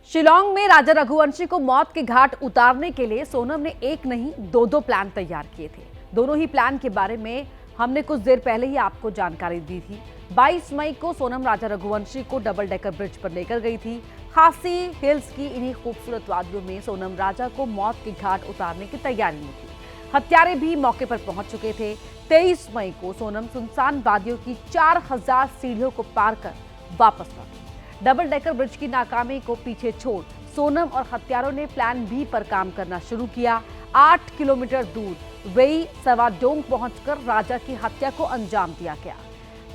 शिलांग में राजा रघुवंशी को मौत के घाट उतारने के लिए सोनम ने एक नहीं दो प्लान तैयार किए थे। दोनों ही प्लान के बारे में हमने कुछ देर पहले ही आपको जानकारी दी थी। 22 मई को सोनम राजा रघुवंशी को डबल डेकर ब्रिज पर लेकर गई थी। खासी हिल्स की इन्हीं खूबसूरत वादियों में सोनम राजा को मौत के घाट उतारने की तैयारी में थी। हत्यारे भी मौके पर पहुंच चुके थे। 23 मई को सोनम सुनसान वादियों की 4000 सीढ़ियों को पार कर वापस लौटी। डबल डेकर ब्रिज की नाकामी को पीछे छोड़ सोनम और हत्यारों ने प्लान बी पर काम करना शुरू किया। 8 किलोमीटर दूर वेई सवाडोंग पहुंचकर राजा की हत्या को अंजाम दिया गया।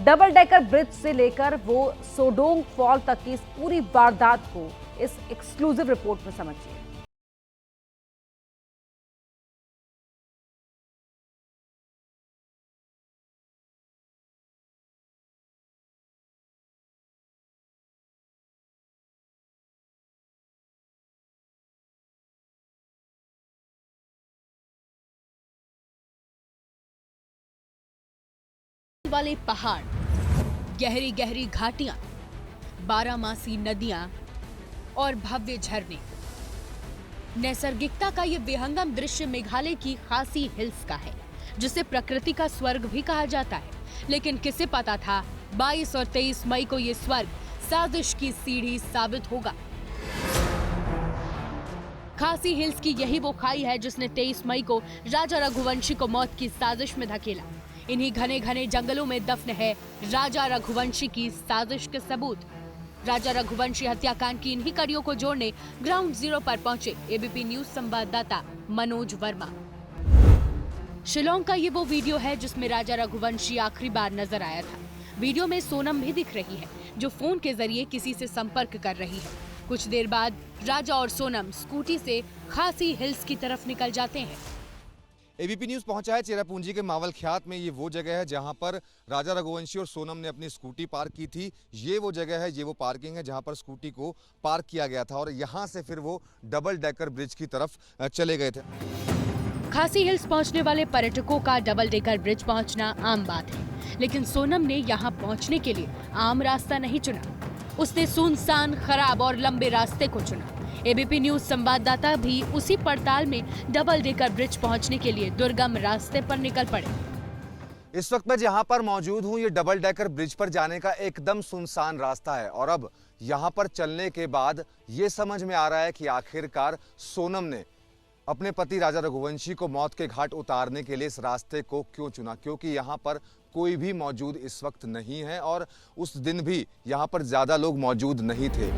डबल डेकर ब्रिज से लेकर वो सोडोंग फॉल तक की इस पूरी वारदात को इस एक्सक्लूसिव रिपोर्ट में समझिए। वाले पहाड़, गहरी गहरी घाटियां, बारहमासी नदियां और भव्य झरने। नैसर्गिकता का ये विहंगम दृश्य मेघालय की खासी हिल्स का है, जिसे प्रकृति का स्वर्ग भी कहा जाता है। लेकिन किसे पता था 22 और 23 मई को ये स्वर्ग साजिश की सीढ़ी साबित होगा। खासी हिल्स की यही वो खाई है जिसने 23 मई को राजा रघुवंशी को मौत की साजिश में धकेला। इन्हीं घने घने जंगलों में दफन है राजा रघुवंशी की साजिश के सबूत। राजा रघुवंशी हत्याकांड की इन्हीं कड़ियों को जोड़ने ग्राउंड जीरो पर पहुंचे एबीपी न्यूज संवाददाता मनोज वर्मा। शिलांग का ये वो वीडियो है जिसमें राजा रघुवंशी आखिरी बार नजर आया था। वीडियो में सोनम भी दिख रही है, जो फोन के जरिए किसी से संपर्क कर रही है। कुछ देर बाद राजा और सोनम स्कूटी से खासी हिल्स की तरफ निकल जाते हैं। एबीपी न्यूज पहुंचा है चेरापूंजी के मावल ख्यात में। ये वो जगह है जहां पर राजा रघुवंशी और सोनम ने अपनी स्कूटी पार्क की थी। ये वो जगह है, ये वो पार्किंग है जहां पर स्कूटी को पार्क किया गया था और यहां से फिर वो डबल डेकर ब्रिज की तरफ चले गए थे। खासी हिल्स पहुंचने वाले पर्यटकों का डबल डेकर ब्रिज पहुंचना आम बात है, लेकिन सोनम ने यहां पहुंचने के लिए आम रास्ता नहीं चुना। उसने सुनसान, खराब और लंबे रास्ते को चुना। एबीपी न्यूज संवाददाता भी उसी पड़ताल में डबल डेकर ब्रिज पहुंचने के लिए दुर्गम रास्ते पर निकल पड़े। इस वक्त मैं जहां पर मौजूद हूं, ये डबल डेकर ब्रिज पर जाने का एकदम सुनसान रास्ता है और अब यहां पर चलने के बाद ये समझ में आ रहा है कि आखिरकार सोनम ने अपने पति राजा रघुवंशी को मौत के घाट उतारने के लिए इस रास्ते को क्यों चुना, क्योंकि यहाँ पर कोई भी मौजूद इस वक्त नहीं है और उस दिन भी यहाँ पर ज्यादा लोग मौजूद नहीं थे।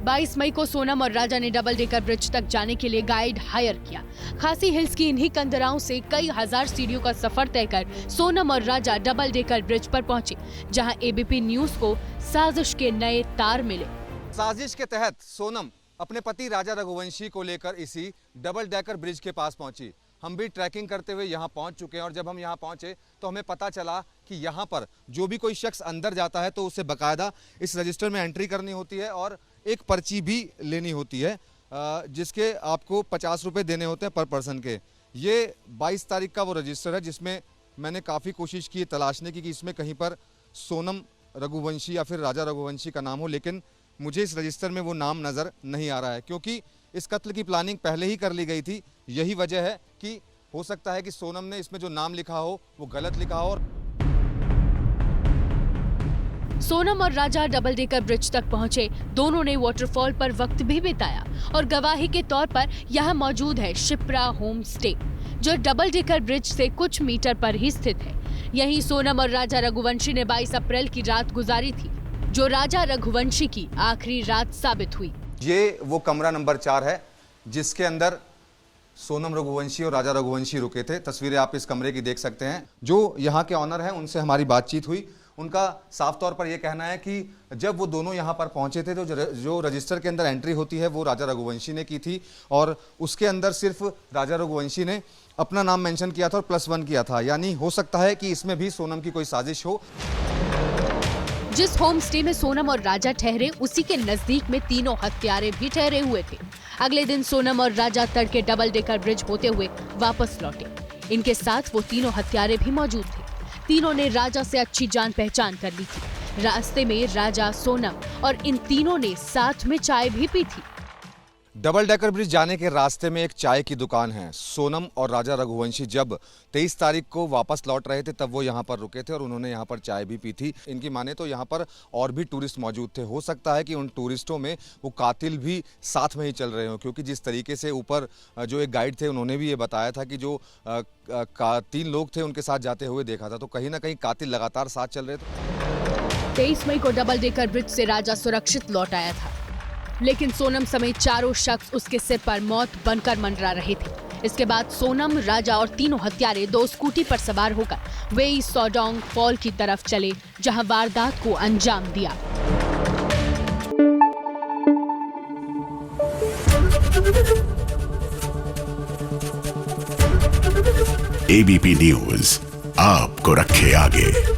22 मई को सोनम और राजा ने डबल डेकर ब्रिज तक जाने के लिए गाइड हायर किया। खासी हिल्स की इन्हीं कंदराओं से कई हजार सीढ़ियों का सफर तय कर सोनम और राजा डबल डेकर ब्रिज पर पहुंचे, जहां एबीपी न्यूज को साजिश के नए तार मिले। साजिश के तहत सोनम अपने पति राजा रघुवंशी को लेकर इसी डबल डेकर ब्रिज के पास पहुंची। हम भी ट्रैकिंग करते हुए यहाँ पहुंच चुके हैं और जब हम यहाँ पहुंचे तो हमें पता चला कि यहाँ पर जो भी कोई शख्स अंदर जाता है तो उसे बाकायदा इस रजिस्टर में एंट्री करनी होती है और एक पर्ची भी लेनी होती है, जिसके आपको 50 रुपये देने होते हैं पर पर्सन के। ये 22 तारीख का वो रजिस्टर है जिसमें मैंने काफ़ी कोशिश की तलाशने की कि इसमें कहीं पर सोनम रघुवंशी या फिर राजा रघुवंशी का नाम हो, लेकिन मुझे इस रजिस्टर में वो नाम नज़र नहीं आ रहा है क्योंकि इस कत्ल की प्लानिंग पहले ही कर ली गई थी। यही वजह है कि हो सकता है कि सोनम ने इसमें जो नाम लिखा हो वो गलत लिखा हो। सोनम और राजा डबल डेकर ब्रिज तक पहुंचे। दोनों ने वाटरफॉल पर वक्त भी बिताया और गवाही के तौर पर यहाँ मौजूद है शिप्रा होम स्टे, जो डबल डेकर ब्रिज से कुछ मीटर पर ही स्थित है। यहीं सोनम और राजा रघुवंशी ने 22 अप्रैल की रात गुजारी थी, जो राजा रघुवंशी की आखिरी रात साबित हुई। ये वो कमरा नंबर 4 है जिसके अंदर सोनम रघुवंशी और राजा रघुवंशी रुके थे। तस्वीरें आप इस कमरे की देख सकते हैं। जो यहाँ के ऑनर हैं उनसे हमारी बातचीत हुई। उनका साफ तौर पर यह कहना है कि जब वो दोनों यहाँ पर पहुंचे थे तो जो रजिस्टर के अंदर एंट्री होती है वो राजा रघुवंशी ने की थी और उसके अंदर सिर्फ राजा रघुवंशी ने अपना नाम मेंशन किया था और +1 किया था। यानी हो सकता है कि इसमें भी सोनम की कोई साजिश हो। जिस होम स्टे में सोनम और राजा ठहरे उसी के नजदीक में तीनों हत्यारे भी ठहरे हुए थे। अगले दिन सोनम और राजा तड़के डबल डेकर ब्रिज होते हुए वापस लौटे। इनके साथ वो तीनों हत्यारे भी मौजूद थे। तीनों ने राजा से अच्छी जान पहचान कर ली थी। रास्ते में राजा, सोनम और इन तीनों ने साथ में चाय भी पी थी। डबल डेकर ब्रिज जाने के रास्ते में एक चाय की दुकान है। सोनम और राजा रघुवंशी जब 23 तारीख को वापस लौट रहे थे तब वो यहाँ पर रुके थे और उन्होंने यहाँ पर चाय भी पी थी। इनकी माने तो यहाँ पर और भी टूरिस्ट मौजूद थे। हो सकता है कि उन टूरिस्टों में वो कातिल भी साथ में ही चल रहे हो, क्योंकि जिस तरीके से ऊपर जो एक गाइड थे उन्होंने भी ये बताया था कि जो 3 लोग थे उनके साथ जाते हुए देखा था, तो कहीं ना कहीं कातिल लगातार साथ चल रहे थे। 23 मई को डबल डेकर ब्रिज से राजा सुरक्षित लौट आया था, लेकिन सोनम समेत चारों शख्स उसके सिर पर मौत बनकर मंडरा रहे थे। इसके बाद सोनम, राजा और तीनों हत्यारे 2 स्कूटी पर सवार होकर वेई सौडोंग फॉल की तरफ चले, जहां वारदात को अंजाम दिया। एबीपी न्यूज आपको रखे आगे।